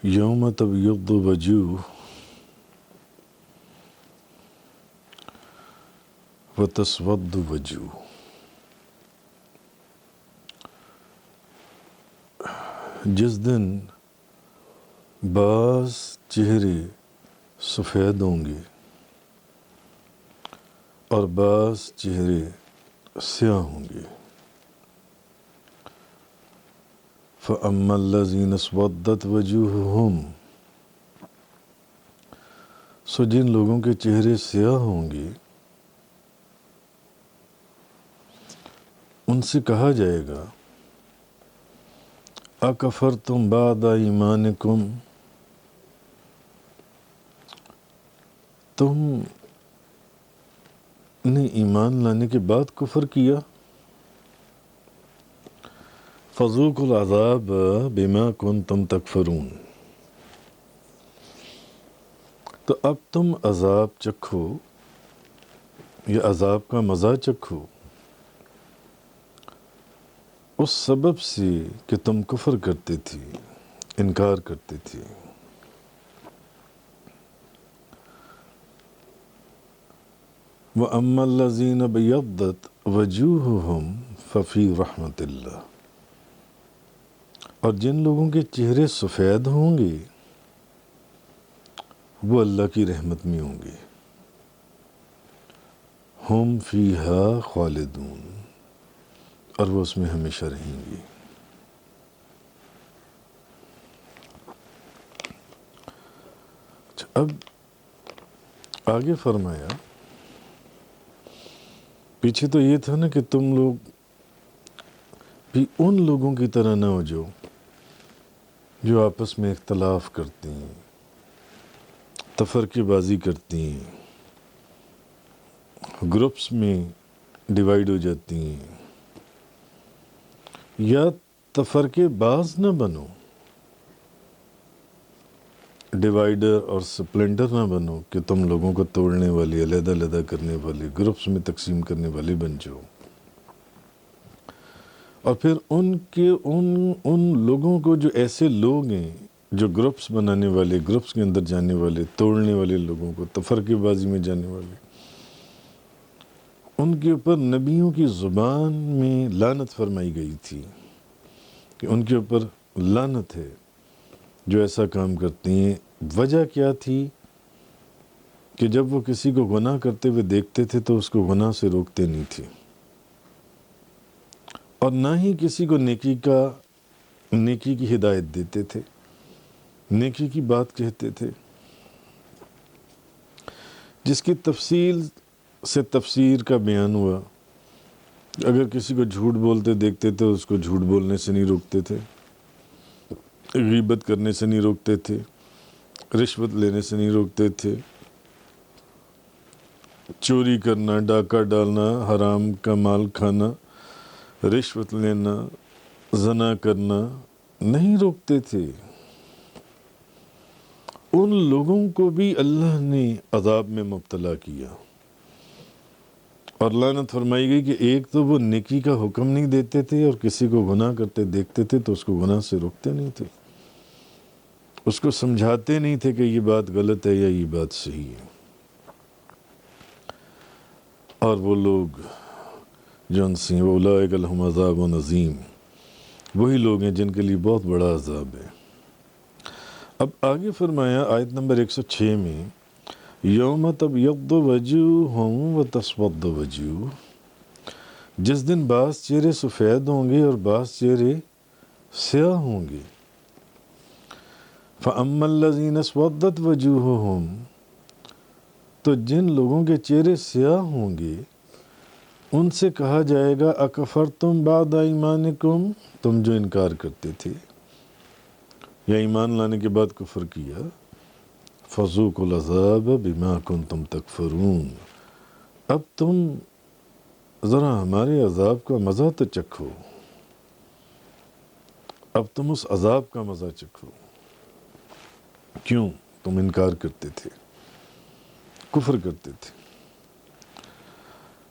یوم تبیض وجوہ وتسود وجوہ، جس دن بعض چہرے سفید ہوں گے اور بعض چہرے سیاہ ہوں گے۔ فَأَمَّا الَّذِينَ اسْوَدَّتْ وُجُوهُهُمْ، سو جن لوگوں کے چہرے سیاہ ہوں گے ان سے کہا جائے گا اَكَفَرْتُمْ بَعْدَ ایمانکم، تم نے ایمان لانے کے بعد کفر کیا۔ فَذُوقُوا الْعَذَابَ بِمَا كُنْتُمْ تَكْفُرُونَ، تو اب تم عذاب چکھو یا عذاب کا مزہ چکھو اس سبب سے کہ تم کفر کرتے تھے، انکار کرتے تھے۔ وَأَمَّا الَّذِينَ ابْيَضَّتْ وُجُوهُهُمْ فَفِي رَحْمَةِ اللَّهِ، اور جن لوگوں کے چہرے سفید ہوں گے وہ اللہ کی رحمت میں ہوں گے۔ ہم فیہا خالدون، اور وہ اس میں ہمیشہ رہیں گے۔ اب آگے فرمایا، پیچھے تو یہ تھا نا کہ تم لوگ بھی ان لوگوں کی طرح نہ ہو جو آپس میں اختلاف کرتے ہیں، تفرقے بازی کرتی ہیں، گروپس میں ڈیوائیڈ ہو جاتی ہیں، یا تفرقے باز نہ بنو، ڈیوائیڈر اور سپلنٹر نہ بنو کہ تم لوگوں کو توڑنے والی، علیحدہ علیحدہ کرنے والی، گروپس میں تقسیم کرنے والی بن جاؤ۔ اور پھر ان لوگوں کو جو ایسے لوگ ہیں جو گروپس بنانے والے، گروپس کے اندر جانے والے، توڑنے والے لوگوں کو، تفرقے بازی میں جانے والے، ان کے اوپر نبیوں کی زبان میں لعنت فرمائی گئی تھی کہ ان کے اوپر لعنت ہے جو ایسا کام کرتے ہیں۔ وجہ کیا تھی کہ جب وہ کسی کو گناہ کرتے ہوئے دیکھتے تھے تو اس کو گناہ سے روکتے نہیں تھے، اور نہ ہی کسی کو نیکی کی ہدایت دیتے تھے، نیکی کی بات کہتے تھے، جس کی تفصیل سے تفسیر کا بیان ہوا۔ اگر کسی کو جھوٹ بولتے دیکھتے تھے اس کو جھوٹ بولنے سے نہیں روکتے تھے، غیبت کرنے سے نہیں روکتے تھے، رشوت لینے سے نہیں روکتے تھے، چوری کرنا، ڈاکہ ڈالنا، حرام کا مال کھانا، رشوت لینا، زنا کرنا نہیں روکتے تھے۔ ان لوگوں کو بھی اللہ نے عذاب میں مبتلا کیا اور لعنت فرمائی گئی کہ ایک تو وہ نیکی کا حکم نہیں دیتے تھے اور کسی کو گناہ کرتے دیکھتے تھے تو اس کو گناہ سے روکتے نہیں تھے، اس کو سمجھاتے نہیں تھے کہ یہ بات غلط ہے یا یہ بات صحیح ہے۔ اور وہ لوگ جو ان سے اولئک لہم عذاب عظیم، وہی لوگ ہیں جن کے لیے بہت بڑا عذاب ہے۔ اب آگے فرمایا آیت نمبر 106 میں، یوم تبیض وجوہ وتسود وجوہ، جس دن بعض چہرے سفید ہوں گے اور بعض چہرے سیاہ ہوں گے۔ فَأَمَّا الَّذِينَ اسْوَدَّتْ وُجُوهُهُمْ، تو جن لوگوں کے چہرے سیاہ ہوں گے ان سے کہا جائے گا اَكَفَرْتُمْ بَعْدَ ایمانکم، تم جو انکار کرتے تھے یا ایمان لانے کے بعد کفر کیا، فَذُوقُوا الْعَذَابَ بِمَا كُنْتُمْ تَكْفُرُونَ، اب تم ذرا ہمارے عذاب کا مزہ تو چکھو، اب تم اس عذاب کا مزہ چکھو۔ کیوں؟ تم انکار کرتے تھے، کفر کرتے تھے۔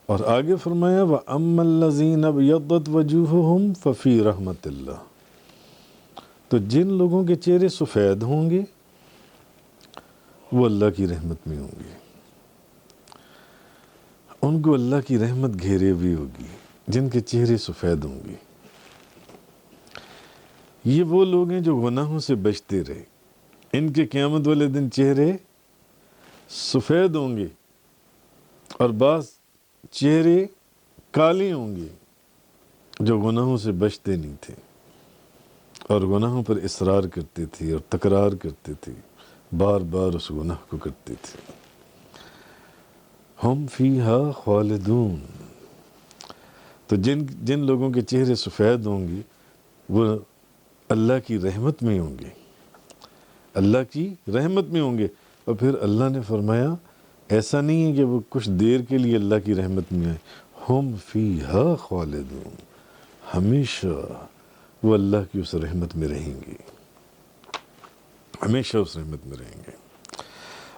اور آگے فرمایا وَأَمَّا الَّذِينَ ابْيَضَّتْ وُجُوهُهُمْ فَفِي رَحْمَةِ اللَّهِ، تو جن لوگوں کے چہرے سفید ہوں گے وہ اللہ کی رحمت میں ہوں گے، ان کو اللہ کی رحمت گھیرے ہوئی ہوگی، جن کے چہرے سفید ہوں گے۔ یہ وہ لوگ ہیں جو گناہوں سے بچتے رہے، ان کے قیامت والے دن چہرے سفید ہوں گے، اور بعض چہرے کالے ہوں گے جو گناہوں سے بچتے نہیں تھے اور گناہوں پر اصرار کرتے تھے اور تکرار کرتے تھے، بار بار اس گناہ کو کرتے تھے۔ ہم فیہا خالدون، تو جن لوگوں کے چہرے سفید ہوں گے وہ اللہ کی رحمت میں ہوں گے، اللہ کی رحمت میں ہوں گے۔ اور پھر اللہ نے فرمایا ایسا نہیں ہے کہ وہ کچھ دیر کے لیے اللہ کی رحمت میں آئے، ہم فیہا خالدون، ہمیشہ وہ اللہ کی اس رحمت میں رہیں گے، ہمیشہ اس رحمت میں رہیں گے۔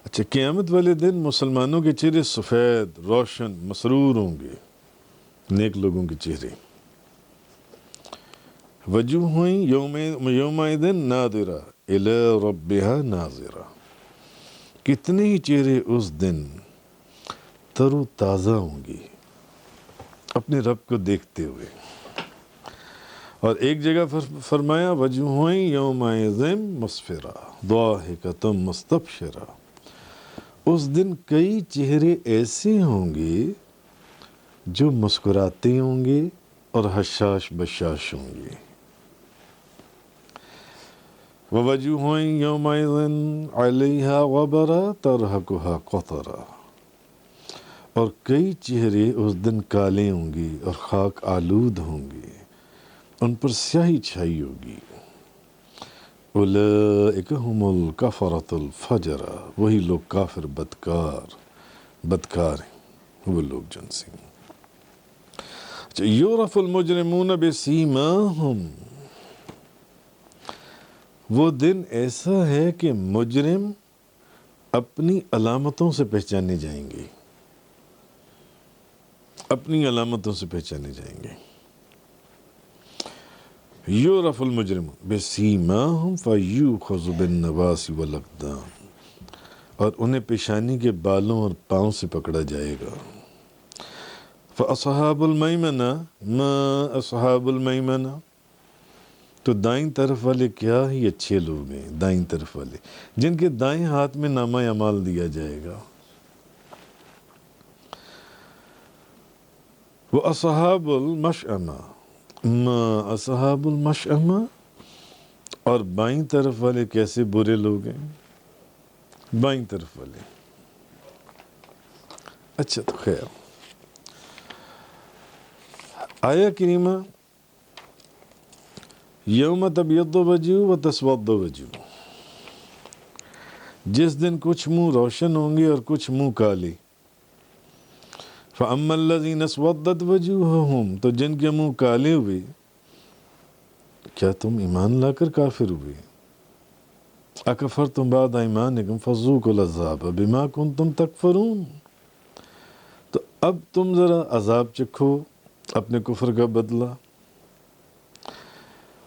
اچھا، قیامت والے دن مسلمانوں کے چہرے سفید، روشن، مسرور ہوں گے، نیک لوگوں کے چہرے۔ وجوہ یومئذ ناظرہ الی ربہا ناظرہ، کتنے ہی چہرے اس دن تر و تازہ ہوں گے اپنے رب کو دیکھتے ہوئے۔ اور ایک جگہ فرمایا وجوہ یومئذ مسفرہ ضاحکۃ مستبشرہ، اس دن کئی چہرے ایسے ہوں گے جو مسکراتے ہوں گے اور حشاش بشاش ہوں گے۔ ووجوہ یومئذ علیہا غبرہ ترہقہا قطرہ، اور کئی چہرے اس دن کالے ہوں گے اور خاک آلود ہوں گے، ان پر سیاہی چھائی ہوگی۔ اولئک هم الکفرۃ الفجرہ، وہی لوگ کافر بدکار ہیں، وہ لوگ جن سے یعرف المجرمون بسیماہم، وہ دن ایسا ہے کہ مجرم اپنی علامتوں سے پہچانے جائیں گے، اپنی علامتوں سے پہچانے جائیں گے۔ یعرف المجرم بسیماہم فیؤخذ بالنواصی والاقدام، اور انہیں پیشانی کے بالوں اور پاؤں سے پکڑا جائے گا۔ فاصحاب المیمنہ ما اصحاب المیمنہ، تو دائیں طرف والے کیا ہی اچھے لوگ ہیں، دائیں طرف والے جن کے دائیں ہاتھ میں نامہ اعمال دیا جائے گا۔ واصحاب المشأمہ ما اصحاب المشأمہ، اور بائیں طرف والے کیسے برے لوگ ہیں، بائیں طرف والے۔ اچھا، تو خیر، آیہ کریمہ یوم تبیض وجوہ و تسود وجوہ، جس دن کچھ منہ روشن ہوں گے اور کچھ منہ کالے۔ فَأَمَّا الَّذِينَ اسْوَدَّتْ وَجُوهُهُمْ، تو جن کے منہ کالے ہوئے، کیا تم ایمان لا کر کافر ہوئے؟ اکفرتم بعد ایمانکم فذوقوا العذاب بما کنتم تکفرون، تو اب تم ذرا عذاب چکھو اپنے کفر کا بدلہ۔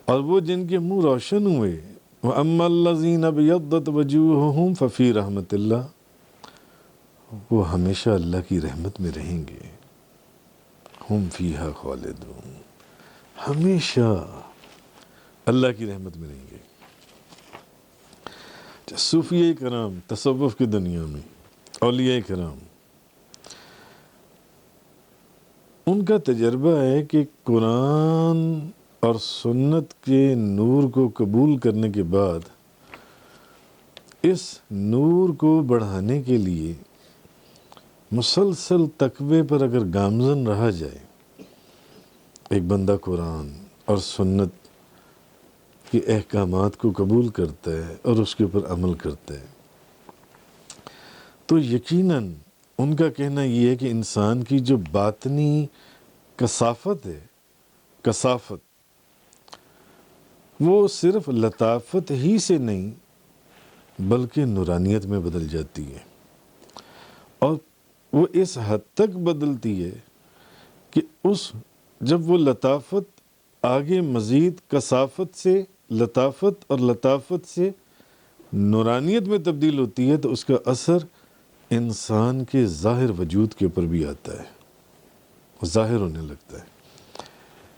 اور وہ جن کے منہ روشن ہوئے، وَأَمَّا الَّذِينَ ابْيَضَّتْ وَجُوهُهُمْ فَفِي رَحْمَةِ اللَّهِ، وہ ہمیشہ اللہ کی رحمت میں رہیں گے۔ ہم فیہا خالدون، ہمیشہ اللہ کی رحمت میں رہیں گے۔ صوفیہ کرام تصوف کی دنیا میں، اولیاء کرام، ان کا تجربہ ہے کہ قرآن اور سنت کے نور کو قبول کرنے کے بعد اس نور کو بڑھانے کے لیے مسلسل تقوی پر اگر گامزن رہا جائے، ایک بندہ قرآن اور سنت کے احکامات کو قبول کرتا ہے اور اس کے اوپر عمل کرتا ہے، تو یقیناً ان کا کہنا یہ ہے کہ انسان کی جو باطنی کثافت ہے، کثافت، وہ صرف لطافت ہی سے نہیں بلکہ نورانیت میں بدل جاتی ہے، اور وہ اس حد تک بدلتی ہے کہ جب وہ لطافت آگے مزید کثافت سے لطافت اور لطافت سے نورانیت میں تبدیل ہوتی ہے تو اس کا اثر انسان کے ظاہر وجود کے اوپر بھی آتا ہے، ظاہر ہونے لگتا ہے،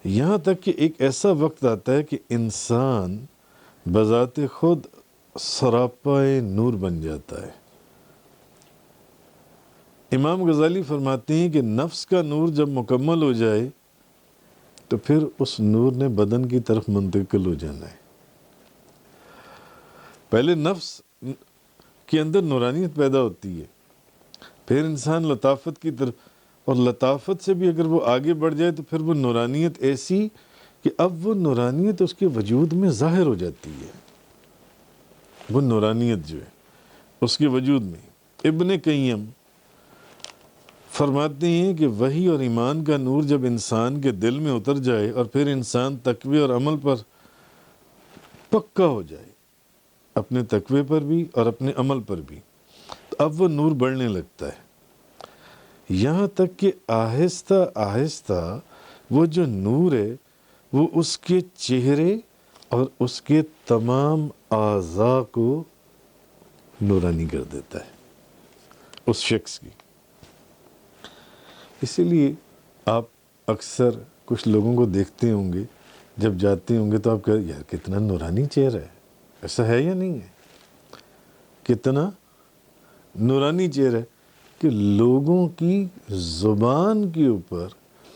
یہاں تک کہ ایک ایسا وقت آتا ہے کہ انسان بذات خود سراپائے نور بن جاتا ہے۔ امام غزالی فرماتے ہیں کہ نفس کا نور جب مکمل ہو جائے تو پھر اس نور نے بدن کی طرف منتقل ہو جانا ہے۔ پہلے نفس کے اندر نورانیت پیدا ہوتی ہے، پھر انسان لطافت کی طرف، اور لطافت سے بھی اگر وہ آگے بڑھ جائے تو پھر وہ نورانیت ایسی کہ اب وہ نورانیت اس کے وجود میں ظاہر ہو جاتی ہے، وہ نورانیت جو ہے اس کے وجود میں۔ ابن قیم فرماتے ہیں کہ وحی اور ایمان کا نور جب انسان کے دل میں اتر جائے اور پھر انسان تقوی اور عمل پر پکا ہو جائے، اپنے تقوی پر بھی اور اپنے عمل پر بھی، تو اب وہ نور بڑھنے لگتا ہے، یہاں تک کہ آہستہ آہستہ وہ جو نور ہے وہ اس کے چہرے اور اس کے تمام اعضاء کو نورانی کر دیتا ہے اس شخص کی۔ اسی لیے آپ اکثر کچھ لوگوں کو دیکھتے ہوں گے، جب جاتے ہوں گے تو آپ کہتے ہیں یار کتنا نورانی چہرہ ہے، ایسا ہے یا نہیں ہے؟ کتنا نورانی چہرہ ہے کہ لوگوں کی زبان کے اوپر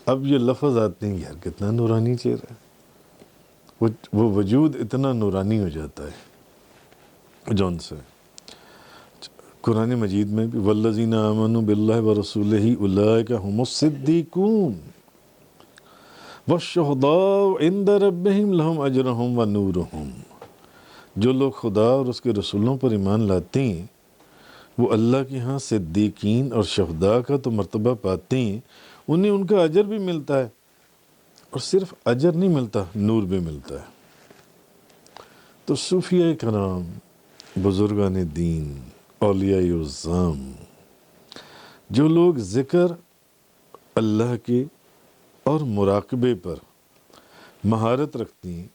اب یہ لفظ آتے ہیں، یار کتنا نورانی چہرہ ہے، وہ وجود اتنا نورانی ہو جاتا ہے جون سے۔ قرآن مجید میں بھی والذین آمنوا باللہ ورسولہ اولئک هم الصدیقون والشہداء عند ربہم لہم اجرہم ونورہم، جو لوگ خدا اور اس کے رسولوں پر ایمان لاتے ہیں وہ اللہ کے ہاں صدیقین اور شہداء کا تو مرتبہ پاتے ہیں، انہیں ان کا اجر بھی ملتا ہے، اور صرف اجر نہیں ملتا، نور بھی ملتا ہے۔ تو صوفیاء کرام، بزرگان دین، اولیاء اعظام، جو لوگ ذکر اللہ کے اور مراقبے پر مہارت رکھتے ہیں،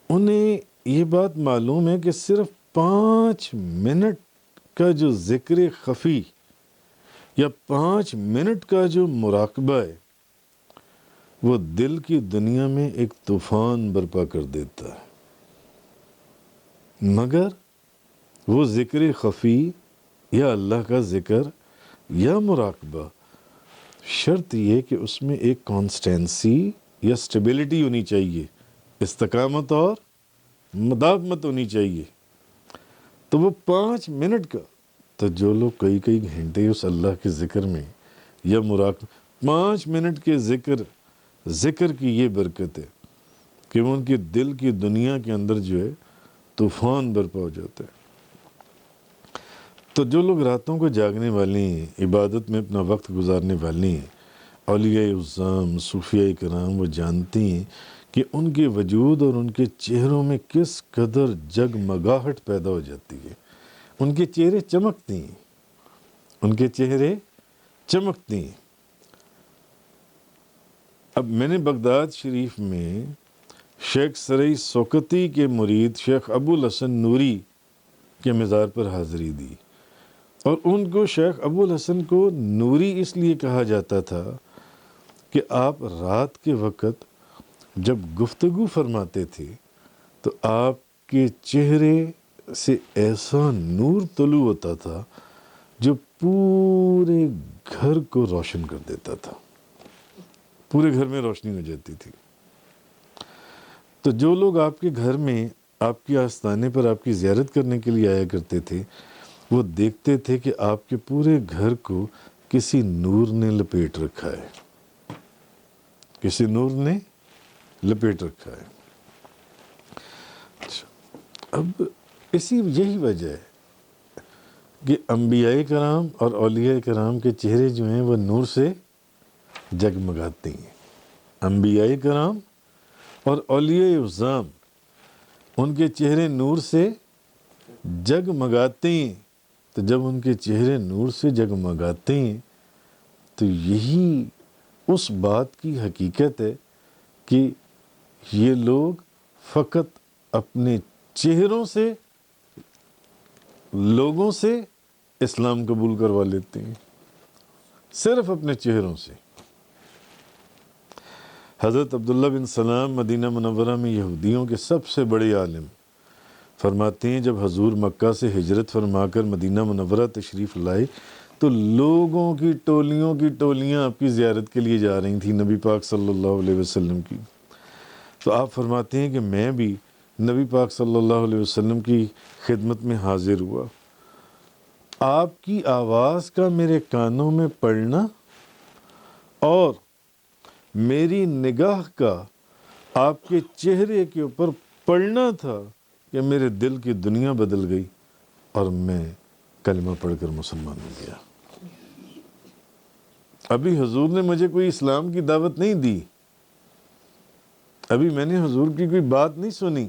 انہیں یہ بات معلوم ہے کہ صرف 5 منٹ کا جو ذکر خفی یا 5 منٹ کا جو مراقبہ ہے وہ دل کی دنیا میں ایک طوفان برپا کر دیتا ہے، مگر وہ ذکر خفی یا اللہ کا ذکر یا مراقبہ، شرط یہ کہ اس میں ایک کانسٹینسی یا سٹیبلٹی ہونی چاہیے، استقامت اور مداومت ہونی چاہیے، تو وہ 5 منٹ کا، تو جو لوگ کئی کئی گھنٹے اس اللہ کے ذکر میں یا مراقبہ، 5 منٹ کے ذکر کی یہ برکت ہے کہ وہ ان کے دل کی دنیا کے اندر جو ہے طوفان برپا ہو جاتا ہے۔ تو جو لوگ راتوں کو جاگنے والے ہیں، عبادت میں اپنا وقت گزارنے والے ہیں، اولیاء اعظام، صوفیاء کرام، وہ جانتے ہیں کہ ان کے وجود اور ان کے چہروں میں کس قدر جگمگاہٹ پیدا ہو جاتی ہے، ان کے چہرے چمکتے ہیں، ان کے چہرے چمکتے ہیں۔ اب میں نے بغداد شریف میں شیخ سرئی سوکتی کے مرید شیخ ابو الحسن نوری کے مزار پر حاضری دی، اور ان کو شیخ ابو الحسن کو نوری اس لیے کہا جاتا تھا کہ آپ رات کے وقت جب گفتگو فرماتے تھے تو آپ کے چہرے سے ایسا نور طلوع ہوتا تھا جو پورے گھر کو روشن کر دیتا تھا، پورے گھر میں روشنی ہو جاتی تھی۔ تو جو لوگ آپ کے گھر میں آپ کے آستانے پر آپ کی زیارت کرنے کے لیے آیا کرتے تھے وہ دیکھتے تھے کہ آپ کے پورے گھر کو کسی نور نے لپیٹ رکھا ہے، کسی نور نے لپیٹ رکھا ہے۔ اب یہی وجہ ہے کہ انبیاء کرام اور اولیاء کرام کے چہرے جو ہیں وہ نور سے جگمگاتے ہیں۔ انبیاء کرام اور اولیاء اعظام، ان کے چہرے نور سے جگمگاتے ہیں، تو جب ان کے چہرے نور سے جگمگاتے ہیں تو یہی اس بات کی حقیقت ہے کہ یہ لوگ فقط اپنے چہروں سے لوگوں سے اسلام قبول کروا لیتے ہیں، صرف اپنے چہروں سے۔ حضرت عبداللہ بن سلام مدینہ منورہ میں یہودیوں کے سب سے بڑے عالم، فرماتے ہیں جب حضور مکہ سے ہجرت فرما کر مدینہ منورہ تشریف لائے تو لوگوں کی ٹولیاں آپ کی زیارت کے لیے جا رہی تھیں، نبی پاک صلی اللہ علیہ وسلم کی۔ تو آپ فرماتے ہیں کہ میں بھی نبی پاک صلی اللہ علیہ وسلم کی خدمت میں حاضر ہوا، آپ کی آواز کا میرے کانوں میں پڑنا اور میری نگاہ کا آپ کے چہرے کے اوپر پڑنا تھا کہ میرے دل کی دنیا بدل گئی اور میں کلمہ پڑھ کر مسلمان ہو گیا۔ ابھی حضور نے مجھے کوئی اسلام کی دعوت نہیں دی، ابھی میں نے حضور کی کوئی بات نہیں سنی،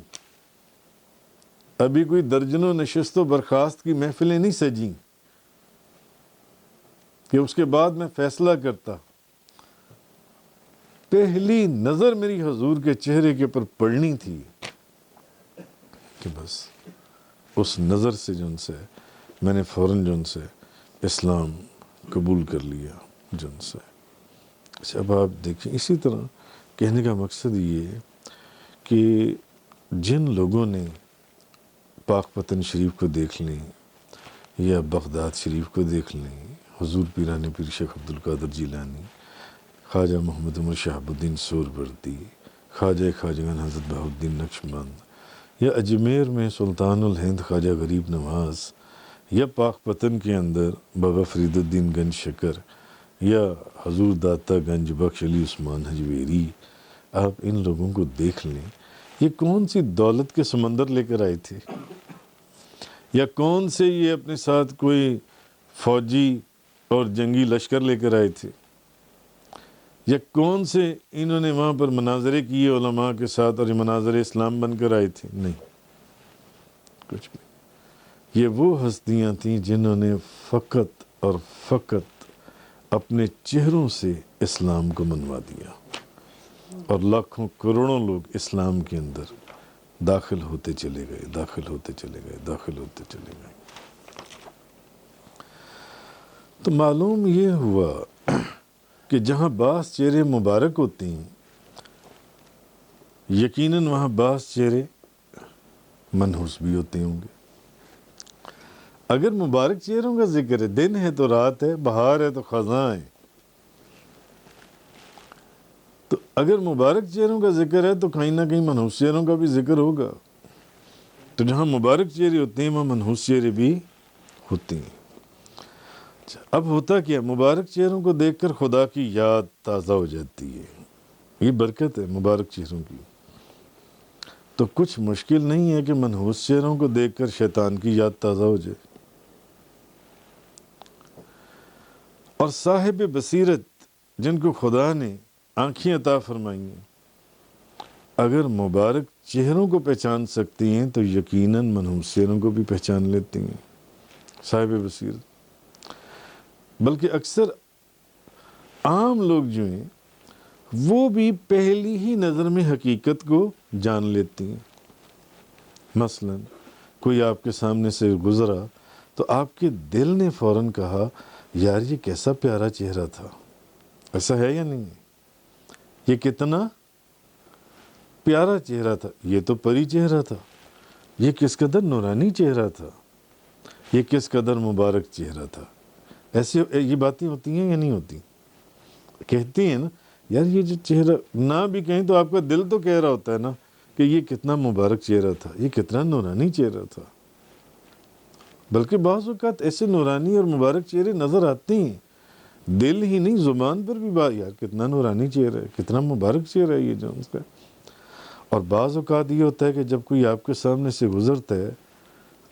ابھی کوئی درجنوں نشست و برخاست کی محفلیں نہیں سجیں کہ اس کے بعد میں فیصلہ کرتا۔ پہلی نظر میری حضور کے چہرے کے اوپر پڑنی تھی کہ بس اس نظر سے جن سے میں نے فوراً جن سے اسلام قبول کر لیا جن سے۔ اچھا، اب آپ دیکھیں، اسی طرح کہنے کا مقصد یہ ہے کہ جن لوگوں نے پاک پتن شریف کو دیکھ لیں یا بغداد شریف کو دیکھ لیں، حضور پیران پیر شیخ عبدالقادر جیلانی، خواجہ محمد عمر شہاب الدین سہروردی، خواجہ خواجگان حضرت بہاؤالدین نقشبند، یا اجمیر میں سلطان الہند خواجہ غریب نواز، یا پاک پتن کے اندر بابا فرید الدین گنج شکر، یا حضور داتا گنج بخش علی عثمان حجویری، آپ ان لوگوں کو دیکھ لیں، یہ کون سی دولت کے سمندر لے کر آئے تھے، یا کون سے یہ اپنے ساتھ کوئی فوجی اور جنگی لشکر لے کر آئے تھے، یا کون سے انہوں نے وہاں پر مناظرے کیے علماء کے ساتھ اور یہ مناظر اسلام بن کر آئے تھے؟ نہیں، کچھ بھی۔ یہ وہ ہستیاں تھیں جنہوں نے فقط اور فقط اپنے چہروں سے اسلام کو منوا دیا، اور لاکھوں کروڑوں لوگ اسلام کے اندر داخل ہوتے چلے گئے، داخل ہوتے چلے گئے، داخل ہوتے چلے گئے۔ تو معلوم یہ ہوا کہ جہاں بعض چہرے مبارک ہوتے ہیں، یقیناً وہاں بعض چہرے منحوس بھی ہوتے ہوں گے۔ اگر مبارک چہروں کا ذکر ہے، دن ہے تو رات ہے، بہار ہے تو خزاں ہے، تو اگر مبارک چہروں کا ذکر ہے تو کہیں نہ کہیں منحوس چہروں کا بھی ذکر ہوگا۔ تو جہاں مبارک چہرے ہوتے ہیں وہاں منحوس چہرے بھی ہوتے ہیں۔ اب ہوتا کیا، مبارک چہروں کو دیکھ کر خدا کی یاد تازہ ہو جاتی ہے، یہ برکت ہے مبارک چہروں کی۔ تو کچھ مشکل نہیں ہے کہ منحوس چہروں کو دیکھ کر شیطان کی یاد تازہ ہو جائے۔ اور صاحب بصیرت جن کو خدا نے آنکھیں عطا فرمائی ہیں، اگر مبارک چہروں کو پہچان سکتی ہیں تو یقیناً منحوس چہروں کو بھی پہچان لیتی ہیں صاحب بصیرت۔ بلکہ اکثر عام لوگ جو ہیں وہ بھی پہلی ہی نظر میں حقیقت کو جان لیتی ہیں۔ مثلا کوئی آپ کے سامنے سے گزرا تو آپ کے دل نے فوراً کہا یار یہ کیسا پیارا چہرہ تھا، ایسا ہے یا نہیں ہے؟ یہ کتنا پیارا چہرہ تھا، یہ تو پری چہرہ تھا، یہ کس قدر نورانی چہرہ تھا، یہ کس قدر مبارک چہرہ تھا۔ ایسے یہ باتیں ہوتی ہیں یا نہیں ہوتی؟ کہتے ہیں نا یار یہ جو چہرہ، نہ بھی کہیں تو آپ کا دل تو کہہ رہا ہوتا ہے نا کہ یہ کتنا مبارک چہرہ تھا، یہ کتنا نورانی چہرہ تھا۔ بلکہ بعض اوقات ایسے نورانی اور مبارک چہرے نظر آتے ہیں، دل ہی نہیں زبان پر بھی بات، یار کتنا نورانی چہرہ ہے، کتنا مبارک چہرہ ہے یہ جو اس کا۔ اور بعض اوقات یہ ہوتا ہے کہ جب کوئی آپ کے سامنے سے گزرتا ہے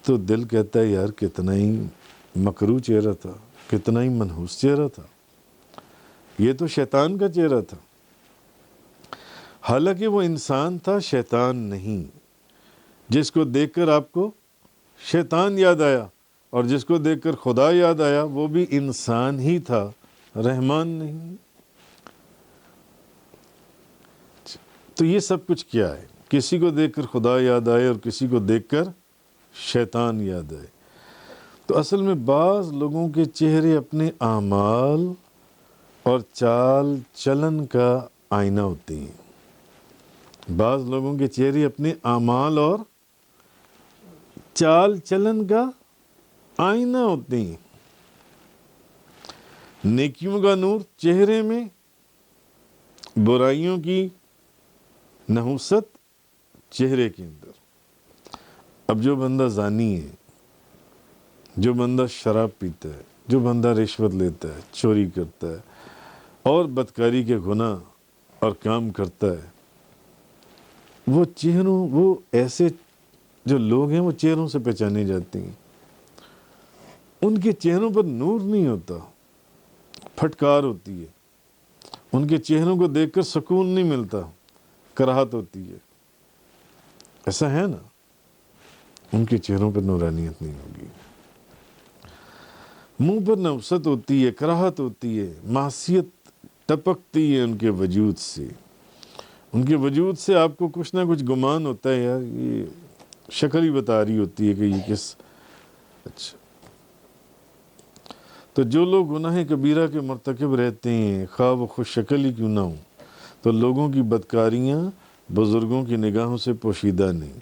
تو دل کہتا ہے یار کتنا ہی مکروہ چہرہ تھا، کتنا ہی منحوس چہرہ تھا، یہ تو شیطان کا چہرہ تھا۔ حالانکہ وہ انسان تھا، شیطان نہیں۔ جس کو دیکھ کر آپ کو شیطان یاد آیا اور جس کو دیکھ کر خدا یاد آیا وہ بھی انسان ہی تھا، رحمان نہیں۔ تو یہ سب کچھ کیا ہے؟ کسی کو دیکھ کر خدا یاد آئے اور کسی کو دیکھ کر شیطان یاد آئے۔ تو اصل میں بعض لوگوں کے چہرے اپنے اعمال اور چال چلن کا آئینہ ہوتے ہیں۔ بعض لوگوں کے چہرے اپنے اعمال اور چال چلن کا آئینہ ہوتے ہیں۔ نیکیوں کا نور چہرے میں، برائیوں کی نحوست چہرے کے اندر۔ اب جو بندہ زانی ہے، جو بندہ شراب پیتا ہے، جو بندہ رشوت لیتا ہے، چوری کرتا ہے اور بدکاری کے گناہ اور کام کرتا ہے، وہ ایسے جو لوگ ہیں وہ چہروں سے پہچانے جاتے ہیں۔ ان کے چہروں پر نور نہیں ہوتا، پھٹکار ہوتی ہے۔ ان کے چہروں کو دیکھ کر سکون نہیں ملتا، کراہت ہوتی ہے۔ ایسا ہے نا، ان کے چہروں پر نورانیت نہیں ہوگی، منہ پر نوست ہوتی ہے، کراہت ہوتی ہے، معصیت ٹپکتی ہے ان کے وجود سے۔ ان کے وجود سے آپ کو کچھ نہ کچھ گمان ہوتا ہے، یار یہ شکل ہی بتا رہی ہوتی ہے کہ یہ کس اچھا۔ تو جو لوگ گناہ کبیرہ کے مرتکب رہتے ہیں، خواہ وہ خوش شکل ہی کیوں نہ ہوں، تو لوگوں کی بدکاریاں بزرگوں کی نگاہوں سے پوشیدہ نہیں۔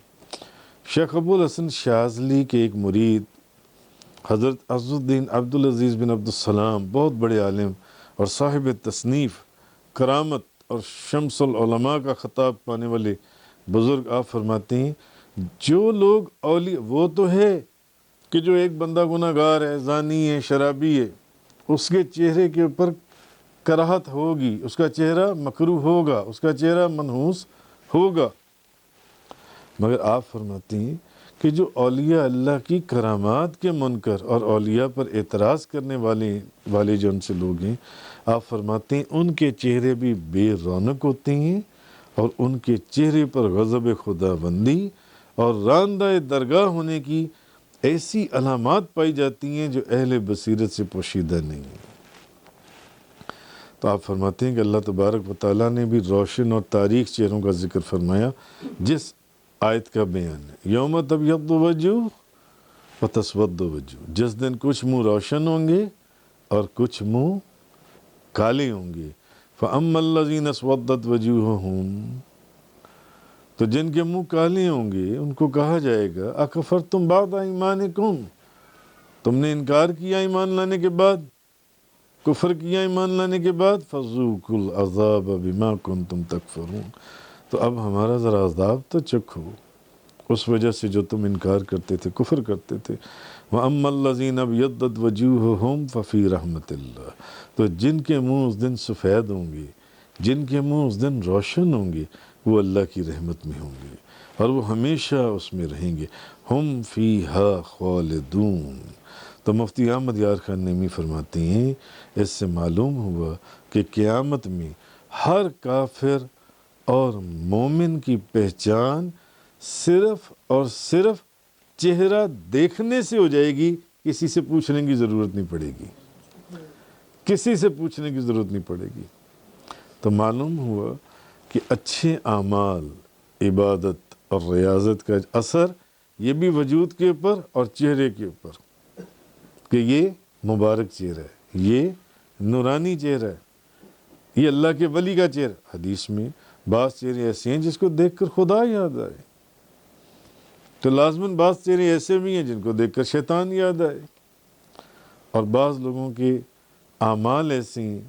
شیخ ابو الحسن شاذلی کے ایک مرید حضرت عز الدین عبدالعزیز بن عبدالسلام، بہت بڑے عالم اور صاحب تصنیف، کرامت اور شمس العلماء کا خطاب پانے والے بزرگ، آپ فرماتے ہیں جو لوگ اولیاء، وہ تو ہے کہ جو ایک بندہ گناہ گار ہے، زانی ہے، شرابی ہے، اس کے چہرے کے اوپر کراہت ہوگی، اس کا چہرہ مکروہ ہوگا، اس کا چہرہ منحوس ہوگا، مگر آپ فرماتے ہیں کہ جو اولیاء اللہ کی کرامات کے منکر اور اولیاء پر اعتراض کرنے والے جو ان سے لوگ ہیں، آپ فرماتے ہیں ان کے چہرے بھی بے رونق ہوتے ہیں اور ان کے چہرے پر غضب خداوندی اور راندہ درگاہ ہونے کی ایسی علامات پائی جاتی ہیں جو اہل بصیرت سے پوشیدہ نہیں ہیں۔ تو آپ فرماتے ہیں کہ اللہ تبارک و تعالیٰ نے بھی روشن اور تاریک چہروں کا ذکر فرمایا، جس آیت کا بیان ہے یوم تبیض وجوہ و تسود وجوہ، جس دن کچھ منہ روشن ہوں گے اور کچھ منہ کالے ہوں گے۔ فَأَمَّا الَّذِينَ اسْوَدَّتْ وَجُوهُهُمْ، تو جن کے منہ کالے ہوں گے ان کو کہا جائے گا اکفرتم بعد ایمانکم، تم نے انکار کیا ایمان لانے کے بعد، کفر کیا ایمان لانے کے بعد، فَذُوقُوا الْعَذَابَ بِمَا كُنْتُمْ تَكْفُرُونَ، تو اب ہمارا ذرا عذاب تو چکھو اس وجہ سے جو تم انکار کرتے تھے، کفر کرتے تھے۔ وَأَمَّا الَّذِينَ ابْيَضَّتْ وَجُوهُهُمْ فَفِي رَحْمَةِ اللَّهِ، تو جن کے منہ اس دن سفید ہوں گے، جن کے منہ اس دن روشن ہوں گے، وہ اللہ کی رحمت میں ہوں گے اور وہ ہمیشہ اس میں رہیں گے۔ ہم فیہا خالدون، تو مفتی احمد یار خان نعیمی فرماتے ہیں اس سے معلوم ہوا کہ قیامت میں ہر کافر اور مومن کی پہچان صرف اور صرف چہرہ دیکھنے سے ہو جائے گی، کسی سے پوچھنے کی ضرورت نہیں پڑے گی، کسی سے پوچھنے کی ضرورت نہیں پڑے گی۔ تو معلوم ہوا کہ اچھے اعمال، عبادت اور ریاضت کا اثر یہ بھی وجود کے اوپر اور چہرے کے اوپر، کہ یہ مبارک چہرہ ہے، یہ نورانی چہرہ ہے، یہ اللہ کے ولی کا چہرہ۔ حدیث میں بعض چہرے ایسے ہیں جس کو دیکھ کر خدا یاد آئے، تو لازماً بعض چہرے ایسے بھی ہیں جن کو دیکھ کر شیطان یاد آئے، اور بعض لوگوں کے اعمال ایسے ہیں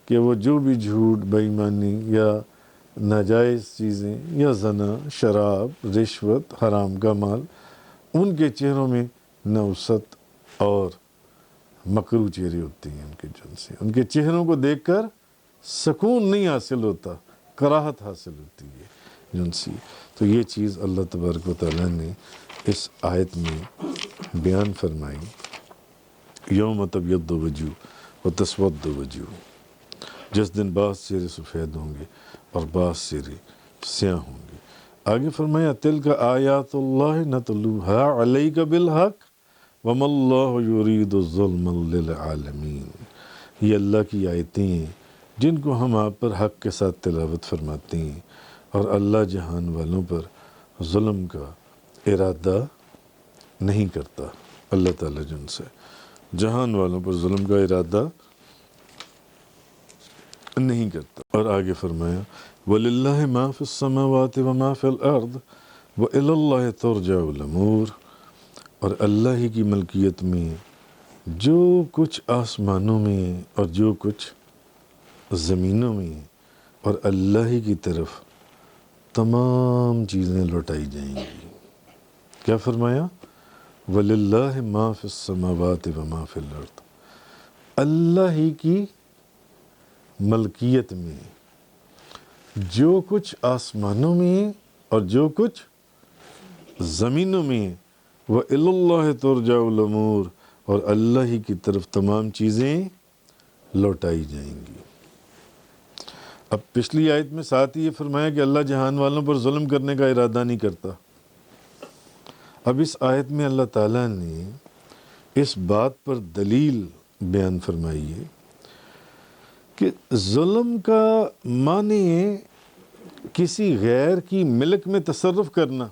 کہ وہ جو بھی جھوٹ، بے ایمانی یا ناجائز چیزیں یا زنا، شراب، رشوت، حرام کا مال، ان کے چہروں میں نوست اور مکروہ چہرے ہوتے ہیں ان کے جن سے، ان کے چہروں کو دیکھ کر سکون نہیں حاصل ہوتا، کراہت حاصل ہوتی ہے جن سے۔ تو یہ چیز اللہ تبارک و تعالیٰ نے اس آیت میں بیان فرمائی، یوم تبیض وجوہ و تسود وجوہ، جس دن بعض چہرے سفید ہوں گے اور بعض چہرے سیاہ ہوں گے۔ آگے فرمایا تلک آیات اللہ نتلوها علیک بالحق وما اللہ یرید ظلما للعالمین، یہ اللہ کی آیتیں ہیں جن کو ہم آپ پر حق کے ساتھ تلاوت فرماتے ہیں، اور اللہ جہان والوں پر ظلم کا ارادہ نہیں کرتا. اللہ تعالیٰ جن سے جہان والوں پر ظلم کا ارادہ نہیں کرتا. اور آگے فرمایا وَلِلَّهِ مَا فِي السَّمَاوَاتِ وَمَا فِي الْأَرْضِ وَإِلَى اللَّهِ تُرْجَعُ الْأُمُورُ. اور اللہ ہی کی ملکیت میں جو کچھ آسمانوں میں اور جو کچھ زمینوں میں، اور اللہ ہی کی طرف تمام چیزیں لوٹائی جائیں گی. کیا فرمایا؟ وَلِلَّهِ مَا فِي السَّمَاوَاتِ وَمَا فِي الْأَرْضِ. اللہ ہی کی ملکیت میں جو کچھ آسمانوں میں اور جو کچھ زمینوں میں، وَإِلَى اللَّهِ تُرْجَعُ الْأُمُورُ، اور اللہ ہی کی طرف تمام چیزیں لوٹائی جائیں گی. اب پچھلی آیت میں ساتھ ہی یہ فرمایا کہ اللہ جہان والوں پر ظلم کرنے کا ارادہ نہیں کرتا. اب اس آیت میں اللہ تعالیٰ نے اس بات پر دلیل بیان فرمائی ہے کہ ظلم کا معنی ہے کسی غیر کی ملک میں تصرف کرنا.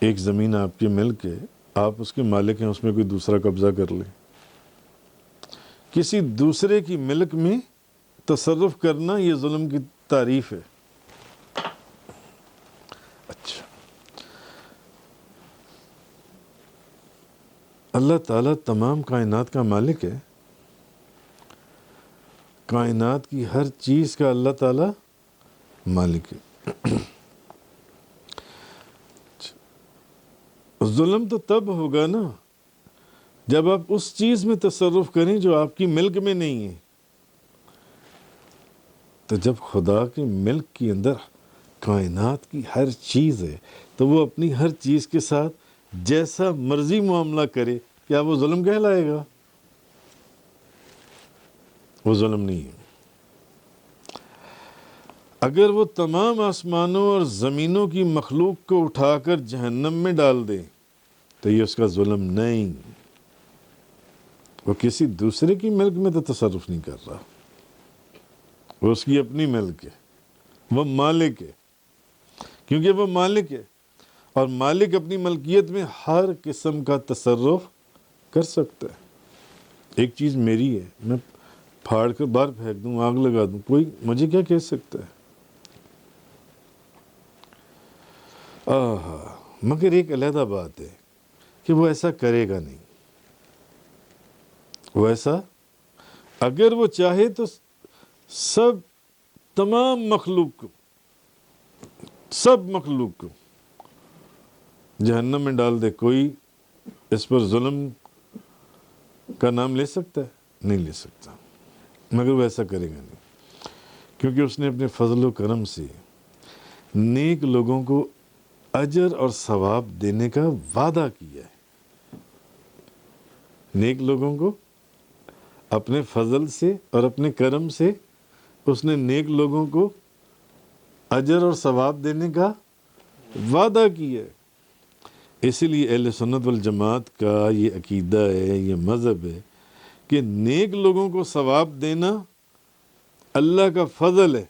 ایک زمین آپ کی ملک ہے، آپ اس کے مالک ہیں، اس میں کوئی دوسرا قبضہ کر لے. کسی دوسرے کی ملک میں تصرف کرنا یہ ظلم کی تعریف ہے. اچھا، اللہ تعالیٰ تمام کائنات کا مالک ہے. کائنات کی ہر چیز کا اللہ تعالیٰ مالک ہے. ظلم تو تب ہوگا نا جب آپ اس چیز میں تصرف کریں جو آپ کی ملک میں نہیں ہے. تو جب خدا کے ملک کے اندر کائنات کی ہر چیز ہے تو وہ اپنی ہر چیز کے ساتھ جیسا مرضی معاملہ کرے، کیا وہ ظلم کہلائے گا؟ وہ ظلم نہیں ہے. اگر وہ تمام آسمانوں اور زمینوں کی مخلوق کو اٹھا کر جہنم میں ڈال دے تو یہ اس کا ظلم نہیں. وہ کسی دوسرے کی ملک میں تو تصرف نہیں کر رہا، وہ اس کی اپنی ملک ہے، وہ مالک ہے. کیونکہ وہ مالک ہے اور مالک اپنی ملکیت میں ہر قسم کا تصرف کر سکتا ہے. ایک چیز میری ہے، میں پھاڑ کر باہر پھینک دوں، آگ لگا دوں، کوئی مجھے کیا کہہ سکتا ہے؟ مگر ایک علیحدہ بات ہے کہ وہ ایسا کرے گا نہیں. وہ ایسا اگر وہ چاہے تو تمام مخلوق کو جہنم میں ڈال دے، کوئی اس پر ظلم کا نام لے سکتا ہے؟ نہیں لے سکتا. مگر وہ ایسا کرے گا نہیں، کیونکہ اس نے اپنے فضل و کرم سے نیک لوگوں کو اجر اور ثواب دینے کا وعدہ کیا ہے. نیک لوگوں کو اپنے فضل سے اور اپنے کرم سے اس نے نیک لوگوں کو اجر اور ثواب دینے کا وعدہ کیا ہے. اسی لیے اہل سنت والجماعت کا یہ عقیدہ ہے، یہ مذہب ہے کہ نیک لوگوں کو ثواب دینا اللہ کا فضل ہے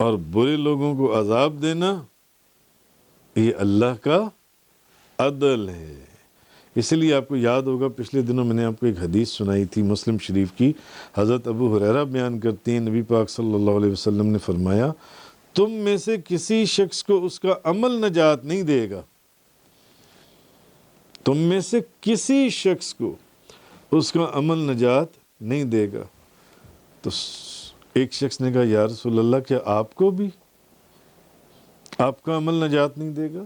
اور برے لوگوں کو عذاب دینا یہ اللہ کا عدل ہے. اس لیے آپ کو یاد ہوگا پچھلے دنوں میں نے آپ کو ایک حدیث سنائی تھی مسلم شریف کی. حضرت ابو ہریرہ بیان کرتے ہیں نبی پاک صلی اللہ علیہ وسلم نے فرمایا تم میں سے کسی شخص کو اس کا عمل نجات نہیں دے گا. تم میں سے کسی شخص کو اس کا عمل نجات نہیں دے گا. تو ایک شخص نے کہا یا رسول اللہ کیا آپ کو بھی آپ کا عمل نجات نہیں دے گا؟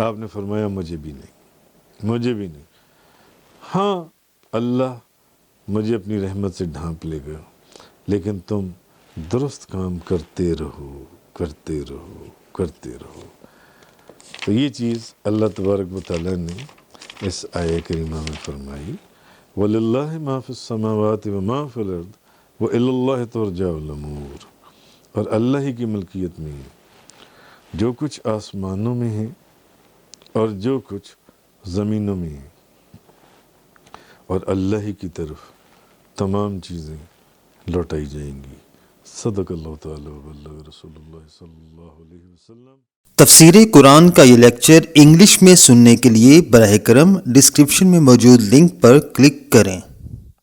آپ نے فرمایا مجھے بھی نہیں. ہاں اللہ مجھے اپنی رحمت سے ڈھانپ لے گا، لیکن تم درست کام کرتے رہو. تو یہ چیز اللہ تبارک و تعالیٰ نے اس آیہ کریمہ میں فرمائی وَلِلَّهِ مَا فِي السَّمَاوَاتِ وَمَا فِي الْأَرْضِ وَإِلَى اللَّهِ تُرْجَعُ الْأُمُورُ. اور اللہ ہی کی ملکیت میں جو کچھ آسمانوں میں ہے اور جو کچھ زمینوں میں ہے، اور اللہ ہی کی طرف تمام چیزیں لوٹائی جائیں گی. صدق اللہ تعالیٰ وبلغ رسول اللہ صلی اللہ علیہ وسلم۔ تفسیر قرآن کا یہ لیکچر انگلش میں سننے کے لیے براہ کرم ڈسکرپشن میں موجود لنک پر کلک کریں۔